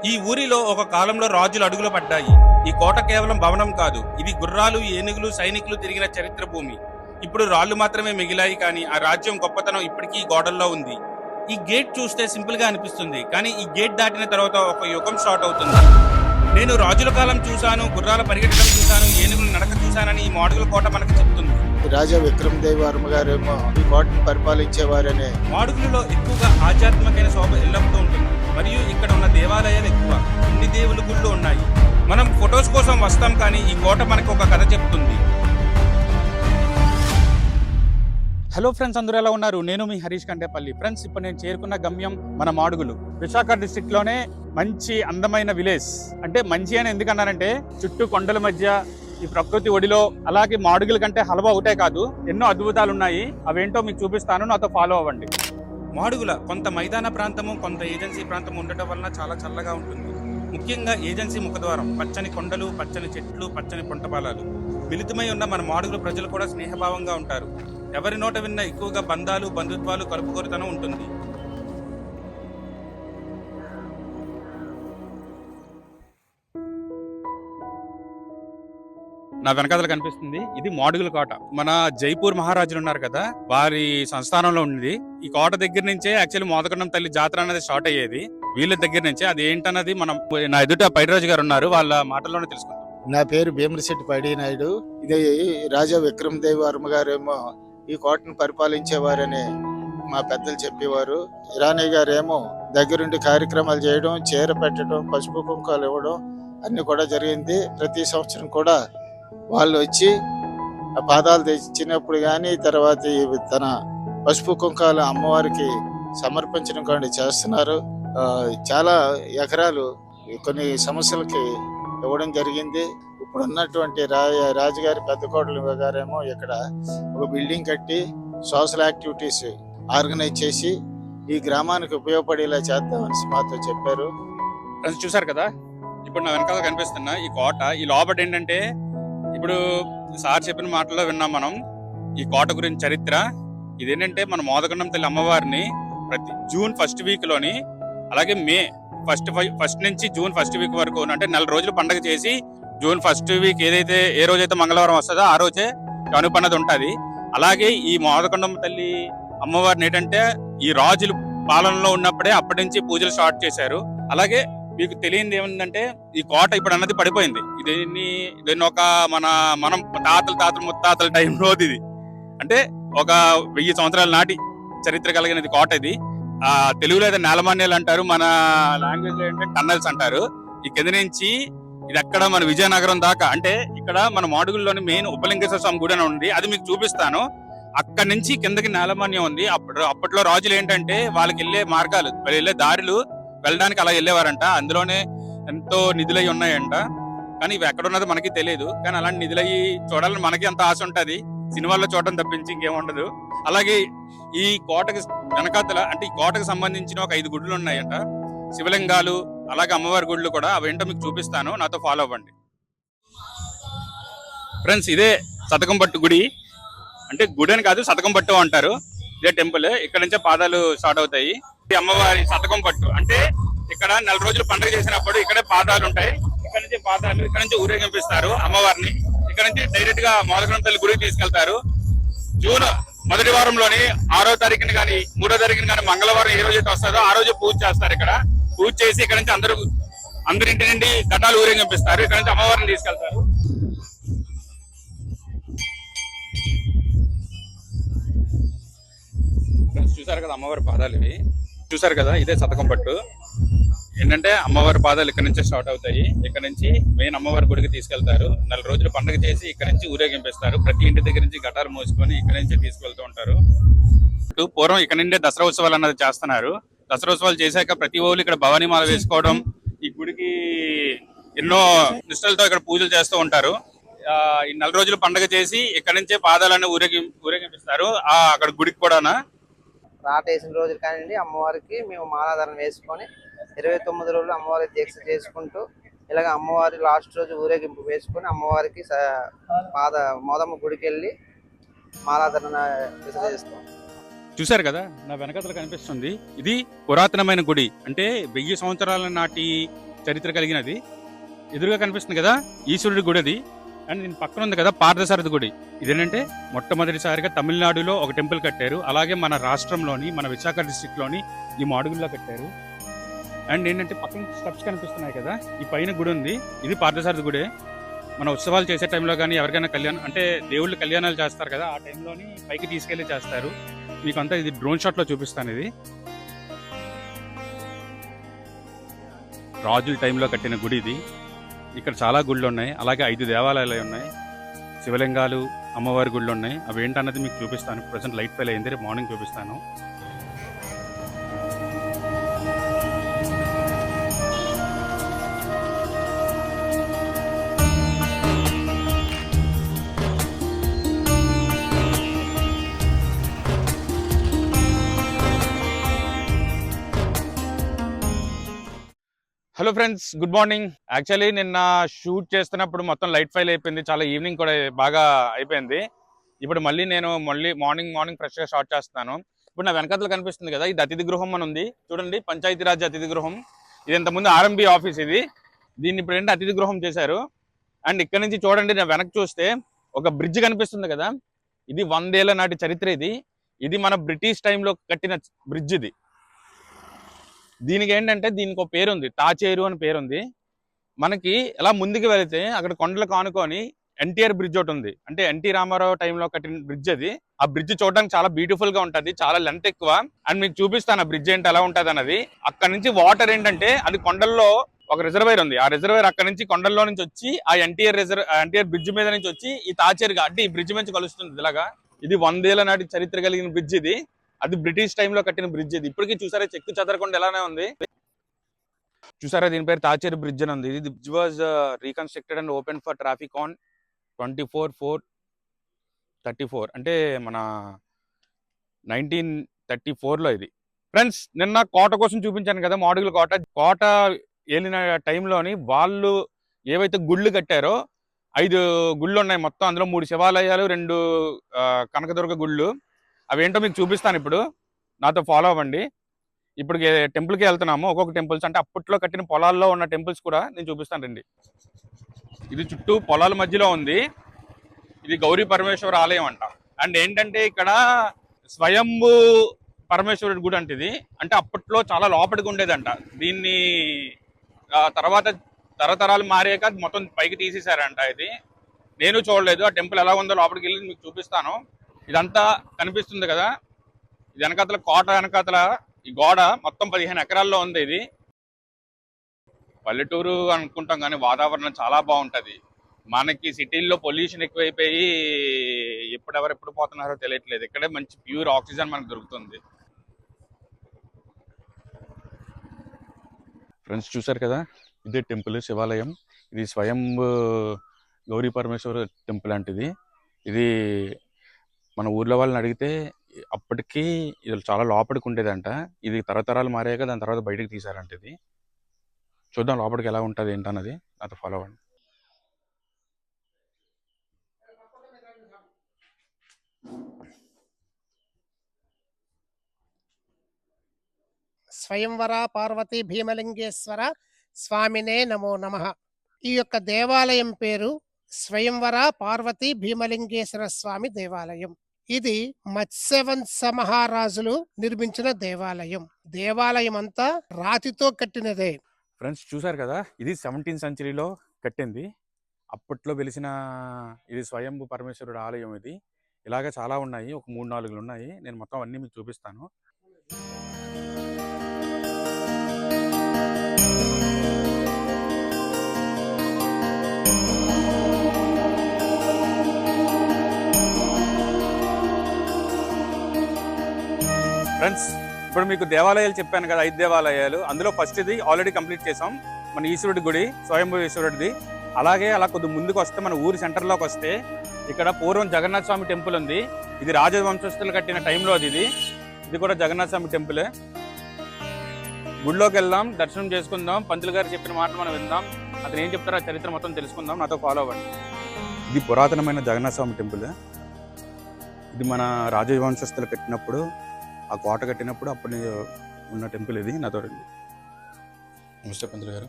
ఈ ఊరిలో ఒక కాలంలో రాజులు అడుగులు పడ్డాయి. ఈ కోట కేవలం భవనం కాదు, ఇది గుర్రాలు, ఏనుగులు, సైనికులు తిరిగిన చరిత్ర భూమి. ఇప్పుడు రాళ్లు మాత్రమే మిగిలాయి, కానీ ఆ రాజ్యం గొప్పతనం ఇప్పటికీ ఈ గోడల్లో ఉంది. ఈ గేట్ చూస్తే సింపుల్ గా అనిపిస్తుంది, కానీ ఈ గేట్ దాటిన తర్వాత ఒక యుగం స్టార్ట్ అవుతుంది. నేను రాజుల కాలం చూశాను, గుర్రాల పరిగెట్టడం చూశాను, ఏనుగులు నడక చూశానని ఈ మాడుగుల కోట మనకు చెప్తుంది. రాజా విక్రమదేవి వర్మ గారేమో ఈ కోటను పరిపాలించేవారనే. మాడుగులలో ఎక్కువగా ఆధ్యాత్మికమైన శోభ ఎల్లప్పుడూ ఉంటుంది, మరియు ఇక్కడ ఉన్న దేవాలయాలు ఎక్కువ. ఇన్ని దేవుల గుళ్ళు ఉన్నాయి. మనం ఫొటోస్ కోసం వస్తాం, కానీ ఈ కోట మనకు ఒక కథ చెప్తుంది. హలో ఫ్రెండ్స్, అందరూ ఎలా ఉన్నారు? నేను మీ హరీష్ కంటేపల్లి. ఫ్రెండ్స్, ఇప్పుడు నేను చేరుకున్న గమ్యం మన మాడుగులు, విశాఖ డిస్ట్రిక్ట్ లోనే మంచి అందమైన విలేజ్. అంటే మంచి అని ఎందుకన్నానంటే చుట్టూ కొండల మధ్య ఈ ప్రకృతి ఒడిలో, అలాగే మాడుగుల కంటే హల్వా ఒకటే కాదు, ఎన్నో అద్భుతాలు ఉన్నాయి. అవేంటో మీకు చూపిస్తాను, నాతో ఫాలో అవ్వండి. మాడుగుల కొంత మైదాన ప్రాంతము, కొంత ఏజెన్సీ ప్రాంతం ఉండటం వలన చాలా చల్లగా ఉంటుంది. ముఖ్యంగా ఏజెన్సీ ముఖద్వారం, పచ్చని కొండలు, పచ్చని చెట్లు, పచ్చని పొంటపాలాలు. మిళితమై ఉన్న మన మాడుగుల ప్రజలు కూడా స్నేహభావంగా ఉంటారు. ఎవరి నోట విన్నా ఎక్కువగా బంధాలు, బంధుత్వాలు, కలుపుకొరితనం ఉంటుంది. నా వెనకాతలు కనిపిస్తుంది, ఇది మాడుగుల కోట. మన జైపూర్ మహారాజులు ఉన్నారు కదా, వారి సంస్థానంలో ఉంది. ఈ కోట దగ్గర నుంచే యాక్చువల్లీ మోదకొండం తల్లి జాతర అనేది స్టార్ట్ అయ్యేది. వీళ్ళ దగ్గర నుంచే. అది ఏంటన్నది మనం నా ఎదుట పైడిరాజు గారు ఉన్నారు, వాళ్ళ మాటల్లోనే తెలుసుకుందాం. నా పేరు భీమరశెట్టి పైడి నాయుడు. ఇది రాజా విక్రమదేవి వర్మ గారేమో ఈ కోటను పరిపాలించేవారని మా పెద్దలు చెప్పేవారు. ఇరానీ గారేమో దగ్గరుండి కార్యక్రమాలు చేయడం, చీర పెట్టడం, పసుపు కుంకాలు ఇవ్వడం అన్ని కూడా జరిగింది. ప్రతి సంవత్సరం కూడా వాళ్ళు వచ్చి ఆ పాదాలు తెచ్చినప్పుడు కానీ, తర్వాత తన పసుపు కుంకాలు అమ్మవారికి సమర్పించడం కానీ చేస్తున్నారు. చాలా ఎకరాలు కొన్ని సమస్యలకి ఇవ్వడం జరిగింది. ఇప్పుడు ఉన్నటువంటి రాజుగారి పెద్ద కోటలు గారేమో ఇక్కడ ఒక బిల్డింగ్ కట్టి సోషల్ యాక్టివిటీస్ ఆర్గనైజ్ చేసి ఈ గ్రామానికి ఉపయోగపడేలా చేద్దామని మాతో చెప్పారు. చూసారు కదా, ఇప్పుడు నా వెనకాల కనిపిస్తున్న ఈ కోట, ఈ లోపల ఏంటంటే ఇప్పుడు సార్ చెప్పిన మాటల్లో విన్నాం మనం ఈ కోట గురించి చరిత్ర. ఇదేంటంటే మన మోదకొండం తల్లి అమ్మవారిని ప్రతి జూన్ ఫస్ట్ వీక్ లోని, అలాగే మే ఫస్ట్ నుంచి జూన్ ఫస్ట్ వీక్ వరకు, అంటే 4 రోజులు పండుగ చేసి జూన్ ఫస్ట్ వీక్ ఏ రోజైతే మంగళవారం వస్తుందో ఆ రోజే కనుపన్నది ఉంటది. అలాగే ఈ మోదకొండం తల్లి అమ్మవారిని ఏంటంటే ఈ రాజులు పాలనలో ఉన్నప్పుడే అప్పటి నుంచి పూజలు స్టార్ట్ చేశారు. అలాగే మీకు తెలియంది ఏముందంటే ఈ కోట ఇప్పుడు అన్నది పడిపోయింది. దీన్ని ఒక మనం తాతలు ముత్తాతల టైంలో ఇది అంటే ఒక 1000 సంవత్సరాల నాటి చరిత్ర కలిగినది కోట ఇది. తెలుగులో అయితే నేలమాన్యాలు అంటారు, మన లాంగ్వేజ్ లో ఏంటంటే టన్నల్స్ అంటారు. ఈ కింద నుంచి ఇది అక్కడ మన విజయనగరం దాకా, అంటే ఇక్కడ మన మాడుగుల్లోని మెయిన్ ఉపలింగేశ్వర స్వామి గుడి అని ఉంది, అది మీకు చూపిస్తాను. అక్కడ నుంచి కిందకి నేలమాన్యం ఉంది. అప్పట్లో రాజులు ఏంటంటే వాళ్ళకి వెళ్ళే మార్గాలు, వెళ్ళే దారులు వెళ్ళడానికి అలా వెళ్ళేవారంట. అందులోనే ఎంతో నిధులయ్యి ఉన్నాయంట, కానీ ఇవి ఎక్కడ ఉన్నది మనకి తెలియదు. కానీ అలాంటి నిధులయ్యి చూడాలని మనకి అంత ఆశ ఉంటది, సినిమాల్లో చూడటం తప్పించి ఇంకేముండదు. అలాగే ఈ కోటకి వెనకాతల, అంటే ఈ కోటకు సంబంధించిన ఒక 5 గుడులు ఉన్నాయంట, శివలింగాలు, అలాగే అమ్మవారి గుడులు కూడా. అవేంటో మీకు చూపిస్తాను, నాతో ఫాలో అవ్వండి. ఫ్రెండ్స్, ఇదే సతకంపట్టు గుడి. అంటే గుడి అని కాదు, సతకంపట్టు అంటారు. ఇదే టెంపుల్. ఇక్కడ నుంచే పాదాలు స్టార్ట్ అవుతాయి. అమ్మవారి సతకంపట్టు అంటే ఇక్కడ 4 రోజులు పండుగ చేసినప్పుడు ఇక్కడే పాదాలు ఉంటాయి. ఇక్కడ నుంచి పాదాలు, ఇక్కడ నుంచి ఊరేగింపిస్తారు అమ్మవారిని. ఇక్కడ నుంచి డైరెక్ట్ గా మోదకొండం తల్లి గుడికి తీసుకెళ్తారు. జూన్ మొదటి వారంలోని 6వ తారీఖుని కానీ 3వ తారీఖుని కానీ మంగళవారం ఏ రోజైతే వస్తుందో ఆ రోజు పూజ చేస్తారు. ఇక్కడ పూజ చేసి ఇక్కడ నుంచి అందరింటి నుండి ఘటాలు ఊరేగింపిస్తారు. ఇక్కడ నుంచి అమ్మవారిని తీసుకెళ్తారు. చూసారు కదా అమ్మవారి పాదాలు ఇవి. చూసారు కదా, ఇదే సతకంపట్టు. ఏంటంటే అమ్మవారి పాదాలు ఇక్కడ నుంచే స్టార్ట్ అవుతాయి. ఇక్కడ నుంచి మెయిన్ అమ్మవారి గుడికి తీసుకెళ్తారు. 4 రోజులు పండుగ చేసి ఇక్కడ నుంచి ఊరేగింపిస్తారు. ప్రతి ఇంటి దగ్గర నుంచి ఘటాలు మోసుకొని ఇక్కడ నుంచి తీసుకెళ్తూ ఉంటారు. పూర్వం ఇక్కడ నుండే దసరా ఉత్సవాలు అన్నది చేస్తున్నారు. దసరా ఉత్సవాలు చేశాక ప్రతి ఊళ్ళు ఇక్కడ భవానీ మాల వేసుకోవడం, ఈ గుడికి ఎన్నో నిష్టలతో ఇక్కడ పూజలు చేస్తూ ఉంటారు. ఈ 4 రోజులు పండుగ చేసి ఇక్కడ నుంచే పాదాలన్నీ ఊరేగింపిస్తారు. అక్కడ గుడికి కూడా రాట వేసిన రోజులు కానీ అమ్మవారికి మేము మాలాధారణ వేసుకొని 29 రోజులు అమ్మవారికి దీక్ష చేసుకుంటూ ఇలాగ అమ్మవారి లాస్ట్ రోజు ఊరేగింపు వేసుకొని అమ్మవారికి మోదమ్మ గుడికి వెళ్ళి మాలాధారణ విసర్జిస్తాం. చూశారు కదా నా వెనకాతల కనిపిస్తుంది, ఇది పురాతనమైన గుడి, అంటే 1000 సంవత్సరాల నాటి చరిత్ర కలిగినది. ఎదురుగా కనిపిస్తుంది కదా ఈశ్వరుడి గుడి అది. అండ్ దీని పక్కన ఉంది కదా పార్థసారథి గుడి. ఇదేంటంటే మొట్టమొదటిసారిగా తమిళనాడులో ఒక టెంపుల్ కట్టారు. అలాగే మన రాష్ట్రంలోని, మన విశాఖ డిస్ట్రిక్ట్ లోని ఈ మాడుగుల్లో కట్టారు. అండ్ ఏంటంటే పక్కన స్టెప్స్ కనిపిస్తున్నాయి కదా, ఈ పైన గుడి ఉంది, ఇది పార్థసారథి గుడే. మన ఉత్సవాలు చేసే టైంలో కానీ ఎవరికైనా కళ్యాణం అంటే దేవుళ్ళు కళ్యాణాలు చేస్తారు కదా, ఆ టైంలోని పైకి తీసుకెళ్లి చేస్తారు. మీకు అంతా ఇది డ్రోన్ షాట్ లో చూపిస్తాను. ఇది రాజుల టైంలో కట్టిన గుడి ఇది. ఇక్కడ చాలా గుళ్ళు ఉన్నాయి, అలాగే 5 దేవాలయాలు ఉన్నాయి, శివలింగాలు, అమ్మవారి గుళ్ళు ఉన్నాయి. అవి ఏంటన్నది మీకు చూపిస్తాను. ప్రజెంట్ లైట్ ఫెయిల్ అయింది, రేపు మార్నింగ్ చూపిస్తాను. Hello friends, good morning. Actually నిన్న షూట్ చేస్తున్నప్పుడు మొత్తం లైట్ ఫెయిల్ అయిపోయింది, చాలా ఈవినింగ్ కూడా బాగా అయిపోయింది. ఇప్పుడు నేను మార్నింగ్ ఫ్రెష్గా స్టార్ట్ చేస్తున్నాను. ఇప్పుడు నా వెనకాతలు కనిపిస్తుంది కదా, ఇది అతిథి గృహం అని ఉంది చూడండి, పంచాయతీరాజ్ అతిథి గృహం. ఇది ఇంతకుముందు ఆర్ఎంబి ఆఫీస్ ఇది. దీన్ని ఇప్పుడు ఏంటి అతిథి గృహం చేశారు. అండ్ ఇక్కడ నుంచి చూడండి, నా వెనక్కి చూస్తే ఒక బ్రిడ్జ్ కనిపిస్తుంది కదా, ఇది 100 ఏళ్ల నాటి చరిత్ర ఇది. ఇది మన బ్రిటిష్ టైంలో కట్టిన బ్రిడ్జ్ ఇది. దీనికి ఏంటంటే దీనికి ఒక పేరుంది, తాచేరు అని పేరుంది. మనకి ఎలా ముందుకు వెళితే అక్కడ కొండలు కానుకొని ఎన్టీఆర్ బ్రిడ్జ్ ఒకటి ఉంది, అంటే ఎన్టీ రామారావు టైంలో కట్టిన బ్రిడ్జ్ అది. ఆ బ్రిడ్జ్ చూడడానికి చాలా బ్యూటిఫుల్ గా ఉంటది, చాలా లెంత్ ఎక్కువ. అండ్ మీకు చూపిస్తాను ఆ బ్రిడ్జ్ ఏంటి ఎలా ఉంటది అన్నది. అక్కడ నుంచి వాటర్ ఏంటంటే అది కొండల్లో ఒక రిజర్వేర్ ఉంది, ఆ రిజర్వేర్ అక్కడ నుంచి కొండల్లో నుంచి వచ్చి ఆ ఎన్టీఆర్ బ్రిడ్జ్ మీద నుంచి వచ్చి ఈ తాచేరుగా అంటే ఈ బ్రిడ్జ్ నుంచి కలుస్తుంది. ఇలాగా ఇది 100 ఏళ్ల నాటి చరిత్ర కలిగిన బ్రిడ్జ్ ఇది. అది బ్రిటిష్ టైంలో కట్టిన బ్రిడ్జ్ ఇది. ఇప్పటికీ చూసారా చెక్కు చెదరకుండా ఎలానే ఉంది. చూసారా దీని పేరు తాచేరు బ్రిడ్జ్ అని ఉంది. ఇది bridge was reconstructed and open for traffic on 24/4/34, అంటే మన 1934లో ఇది. ఫ్రెండ్స్, నిన్న కోట కోసం చూపించాను కదా, మాడుగుల కోట ఏలిన టైంలోని వాళ్ళు ఏవైతే గుళ్ళు కట్టారో 5 గుళ్ళు ఉన్నాయి మొత్తం. అందులో 3 శివాలయాలు, 2 కనకదుర్గ గుళ్ళు. అవేంటో మీకు చూపిస్తాను. ఇప్పుడు నాతో ఫాలో అవ్వండి. ఇప్పుడు టెంపుల్కి వెళ్తున్నాము. ఒక్కొక్క టెంపుల్స్ అంటే అప్పట్లో కట్టిన పొలాల్లో ఉన్న టెంపుల్స్ కూడా నేను చూపిస్తాను రండి. ఇది చుట్టూ పొలాల మధ్యలో ఉంది. ఇది గౌరీ పరమేశ్వర ఆలయం అంట. అండ్ ఏంటంటే ఇక్కడ స్వయంభూ పరమేశ్వరుడి గుడి అంటే ఇది. అంటే అప్పట్లో చాలా లోపలికి ఉండేదంట. దీన్ని తర్వాత తరతరాలు మారాక మొత్తం పైకి తీసేశారంట. ఇది నేను చూడలేదు, ఆ టెంపుల్ ఎలా ఉందో లోపలికి వెళ్ళి మీకు చూపిస్తాను. ఇదంతా కనిపిస్తుంది కదా, ఇది వెనకాతల కోట వెనకాతల ఈ గోడ మొత్తం 15 ఎకరాల్లో ఉంది. ఇది పల్లెటూరు అనుకుంటాం కానీ వాతావరణం చాలా బాగుంటది. మనకి సిటీల్లో పొల్యూషన్ ఎక్కువైపోయి ఎప్పుడు పోతున్నారో తెలియట్లేదు. ఇక్కడే మంచి ప్యూర్ ఆక్సిజన్ మనకు దొరుకుతుంది. ఫ్రెండ్స్ చూసారు కదా, ఇదే టెంపుల్ శివాలయం. ఇది స్వయం గౌరీ పరమేశ్వర టెంపుల్ అంటది. ఇది మన ఊర్లో వాళ్ళని అడిగితే అప్పటికి ఇది చాలా లోపలికి ఉండేదంట. ఇది తరతరాలు మారాక దాని తర్వాత బయటకు తీసారంట. ఇది చూద్దాం లోపలికి ఎలా ఉంటుంది ఏంటన్నది. నాతో ఫాలో అవ్వండి. స్వయంవర పార్వతీ భీమలింగేశ్వర స్వామినే నమో నమః. ఈ యొక్క దేవాలయం పేరు స్వయంవర పార్వతీ భీమలింగేశ్వర స్వామి దేవాలయం. ఇది మత్స్యవంశ మహారాజులు నిర్మించిన దేవాలయం. దేవాలయం అంతా రాతితో కట్టినదే. ఫ్రెండ్స్ చూసారు కదా, ఇది 17th సెంచరీలో కట్టింది. అప్పట్లో వెలిసిన ఇది స్వయంభూ పరమేశ్వరుడు ఆలయం. ఇది ఇలాగ చాలా ఉన్నాయి, ఒక 3-4 ఉన్నాయి. నేను మొత్తం అన్ని మీకు చూపిస్తాను. ఫ్రెండ్స్, ఇప్పుడు మీకు దేవాలయాలు చెప్పాను కదా, 5 దేవాలయాలు. అందులో ఫస్ట్ ఇది ఆల్రెడీ కంప్లీట్ చేసాం, మన ఈశ్వరుడి గుడి, స్వయంభూ ఈశ్వరుడిది. అలాగే అలా కొద్ది ముందుకు వస్తే మన ఊరి సెంటర్లోకి వస్తే ఇక్కడ పూర్వం జగన్నాథ స్వామి టెంపుల్ ఉంది. ఇది రాజవంశస్థులు కట్టిన టైంలో ఇది కూడా జగన్నాథ స్వామి టెంపులే. గుడిలోకి వెళ్దాం, దర్శనం చేసుకుందాం, పంతులు గారు చెప్పిన మాటలు మనం విందాం. అతను ఏం చెప్తారో ఆ చరిత్ర మొత్తం తెలుసుకుందాం. నాతో ఫాలో అవ్వండి. ఇది పురాతనమైన జగన్నాథ స్వామి టెంపుల్. ఇది మన రాజవంశస్థులు కట్టినప్పుడు ఆ కోట కట్టినప్పుడు అప్పటి ఉన్న టెంపుల్ ఇది. నాతో రండి. నమస్తే పంతులు గారు.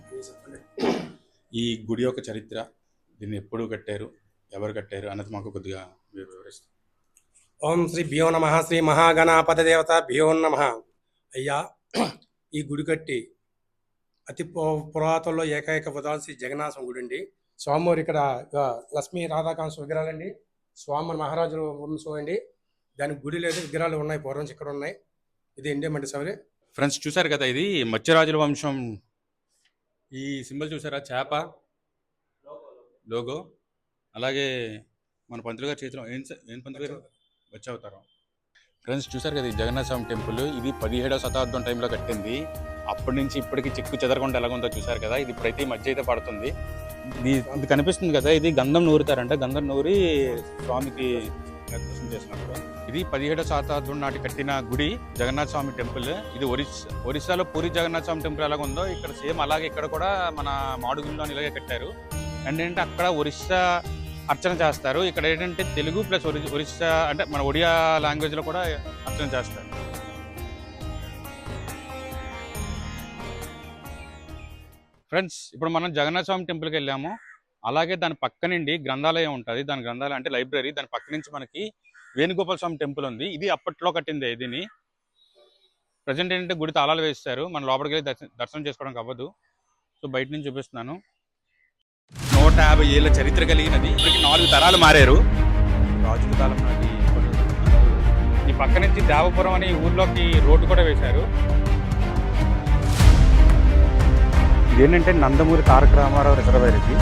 ఈ గుడి యొక్క చరిత్ర, దీన్ని ఎప్పుడు కట్టారు, ఎవరు కట్టారు అన్నది మాకు కొద్దిగా మీరు వివరిస్తారు. ఓం శ్రీ భ్యో నమ శ్రీ మహాగణాపతి దేవత భ్యో నమ. అయ్యా, ఈ గుడి కట్టి అతి పురాతనలో ఏకైక ఉదాహరణ శ్రీ జగన్నాథం గుడి అండి. స్వామివారు ఇక్కడ లక్ష్మీ రాధాకాంత విగ్రహాలండి. స్వామి మహారాజుల వంశం అండి. దానికి గుడి లేదు, విగ్రహాలు ఉన్నాయి, పూర్వం నుంచి ఇక్కడ ఉన్నాయి. ఇది ఎండేమండి సవరి. ఫ్రెండ్స్ చూసారు కదా, ఇది మత్స్యరాజుల వంశం. ఈ సింబల్ చూసారా, చేప లోగో. అలాగే మన పంతులు గారి చేతిలో ఏం పంతులు గారు వచ్చవుతారు. ఫ్రెండ్స్ చూసారు కదా, ఈ జగన్నాథ స్వామి టెంపుల్ ఇది 17వ శతాబ్దం టైంలో కట్టింది. అప్పటి నుంచి ఇప్పటికి చెక్కు చెదరకుండా ఎలాగుందో చూసారు కదా. ఇది ఇప్పుడైతే ఈ మధ్య అయితే పడుతుంది. ఇది కనిపిస్తుంది కదా, ఇది గంధం నూరుతారంట. గంధం నూరి స్వామికి దర్శనం చేసినప్పుడు. ఇది 17వ శతాబ్దం నాటి కట్టిన గుడి, జగన్నాథ స్వామి టెంపుల్. ఇది ఒరిస్సాలో పూరి జగన్నాథ స్వామి టెంపుల్ ఎలాగ ఉందో ఇక్కడ సేమ్ అలాగే ఇక్కడ కూడా మన మాడుగుల్లో ఇలాగే కట్టారు. అండ్ ఏంటంటే అక్కడ ఒరిస్సా అర్చన చేస్తారు, ఇక్కడ ఏంటంటే తెలుగు ప్లస్ ఒరిస్సా అంటే మన ఒడియా లాంగ్వేజ్లో కూడా అర్చన చేస్తారు. ఫ్రెండ్స్ ఇప్పుడు మనం జగన్నాథ స్వామి టెంపుల్కి వెళ్ళాము. అలాగే దాని పక్క నుండి గ్రంథాలయం ఉంటుంది. దాని గ్రంథాలయం అంటే లైబ్రరీ. దాని పక్క నుంచి మనకి వేణుగోపాల స్వామి టెంపుల్ ఉంది. ఇది అప్పట్లో కట్టింది. దీన్ని ప్రజెంట్ ఏంటంటే గుడి తాళాలు వేస్తారు, మన లోపలికి వెళ్ళి దర్శనం చేసుకోవడానికి అవ్వదు. సో బయట నుంచి చూపిస్తున్నాను. 150 ఏళ్ళ చరిత్ర కలిగినది. ఇప్పటికి 4 తరాలు మారారు. రాజుల కాలం నాటి ఈ పక్క నుంచి దేవపురం అనే ఊర్లోకి రోడ్డు కూడా వేశారు. ఇదేంటంటే నందమూరి తారక రామారావు రిజర్వాయర్ ఇది.